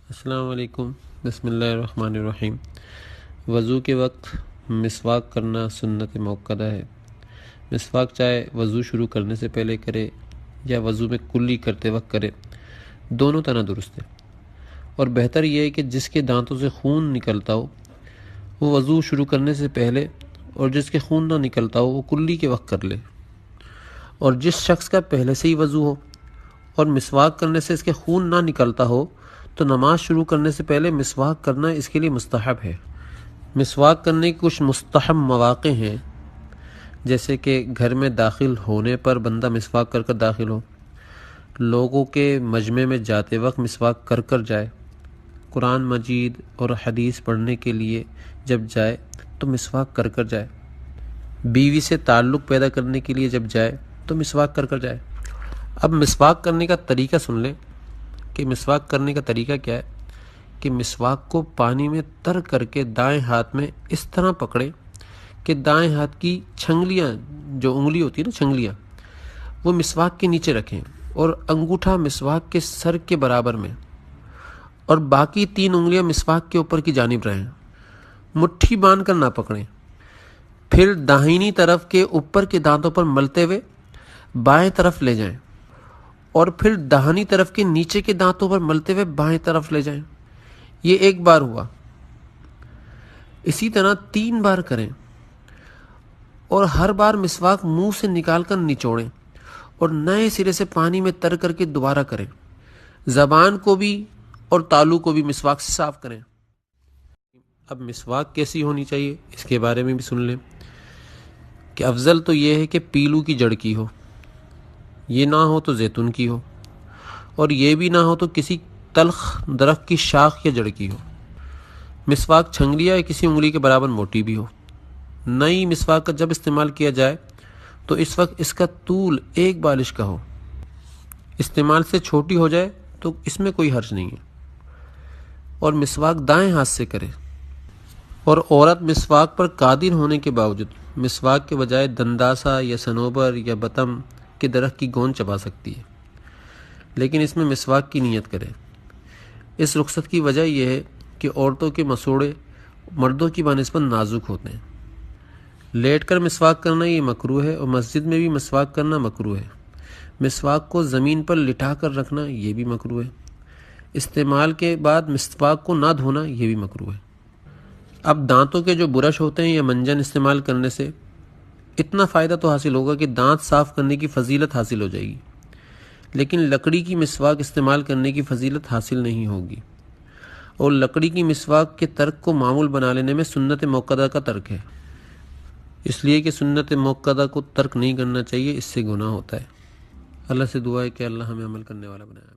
السلام علیکم، بسم اللہ الرحمن الرحیم۔ وضو کے وقت مسواک کرنا سنت موقدہ ہے۔ مسواک چاہے وضو شروع کرنے سے پہلے کرے یا وضو میں کلی کرتے وقت کرے، دونوں طرح درست ہے، اور بہتر یہ ہے کہ جس کے دانتوں سے خون نکلتا ہو وہ وضو شروع کرنے سے پہلے، اور جس کے خون نہ نکلتا ہو وہ کلی کے وقت کر لے۔ اور جس شخص کا پہلے سے ہی وضو ہو اور مسواک کرنے سے اس کے خون نہ نکلتا ہو تو نماز شروع کرنے سے پہلے مسواک کرنا اس کے لیے مستحب ہے۔ مسواک کرنے کے کچھ مستحب مواقع ہیں، جیسے کہ گھر میں داخل ہونے پر بندہ مسواک کر کر داخل ہو، لوگوں کے مجمع میں جاتے وقت مسواک کر کر جائے، قرآن مجید اور حدیث پڑھنے کے لیے جب جائے تو مسواک کر کر جائے، بیوی سے تعلق پیدا کرنے کے لیے جب جائے تو مسواک کر کر جائے۔ اب مسواک کرنے کا طریقہ سن لیں کہ مسواک کرنے کا طریقہ کیا ہے کہ مسواک کو پانی میں تر کر کے دائیں ہاتھ میں اس طرح پکڑیں کہ دائیں ہاتھ کی چھنگلیاں، جو انگلی ہوتی ہے نا چھنگلیاں، وہ مسواک کے نیچے رکھیں اور انگوٹھا مسواک کے سر کے برابر میں، اور باقی 3 انگلیاں مسواک کے اوپر کی جانب رہیں، مٹھی باندھ کر نہ پکڑیں۔ پھر داہنی طرف کے اوپر کے دانتوں پر ملتے ہوئے بائیں طرف لے جائیں، اور پھر داہنی طرف کے نیچے کے دانتوں پر ملتے ہوئے بائیں طرف لے جائیں۔ یہ ایک بار ہوا، اسی طرح 3 بار کریں، اور ہر بار مسواک منہ سے نکال کر نچوڑیں اور نئے سرے سے پانی میں تر کر کے دوبارہ کریں۔ زبان کو بھی اور تالو کو بھی مسواک سے صاف کریں۔ اب مسواک کیسی ہونی چاہیے اس کے بارے میں بھی سن لیں کہ افضل تو یہ ہے کہ پیلو کی جڑ کی ہو، یہ نہ ہو تو زیتون کی ہو، اور یہ بھی نہ ہو تو کسی تلخ درخت کی شاخ یا جڑ کی ہو۔ مسواک چھنگلیاں یا کسی انگلی کے برابر موٹی بھی ہو۔ نئی مسواک کا جب استعمال کیا جائے تو اس وقت اس کا طول 1 بالش کا ہو۔ استعمال سے چھوٹی ہو جائے تو اس میں کوئی حرج نہیں ہے، اور مسواک دائیں ہاتھ سے کرے۔ اور عورت مسواک پر قادر ہونے کے باوجود مسواک کے بجائے دنداسا یا صنوبر یا بتم کے درخت کی گوند چبا سکتی ہے، لیکن اس میں مسواک کی نیت کرے۔ اس رخصت کی وجہ یہ ہے کہ عورتوں کے مسوڑے مردوں کی بنسبت نازک ہوتے ہیں۔ لیٹ کر مسواک کرنا یہ مکروہ ہے، اور مسجد میں بھی مسواک کرنا مکروہ ہے۔ مسواک کو زمین پر لٹا کر رکھنا یہ بھی مکروہ ہے۔ استعمال کے بعد مسواک کو نہ دھونا یہ بھی مکروہ ہے۔ اب دانتوں کے جو برش ہوتے ہیں یا منجن استعمال کرنے سے اتنا فائدہ تو حاصل ہوگا کہ دانت صاف کرنے کی فضیلت حاصل ہو جائے گی، لیکن لکڑی کی مسواک استعمال کرنے کی فضیلت حاصل نہیں ہوگی، اور لکڑی کی مسواک کے ترک کو معمول بنا لینے میں سنت موقدہ کا ترک ہے، اس لیے کہ سنت موقدہ کو ترک نہیں کرنا چاہیے، اس سے گناہ ہوتا ہے۔ اللہ سے دعا ہے کہ اللہ ہمیں عمل کرنے والا بنائے۔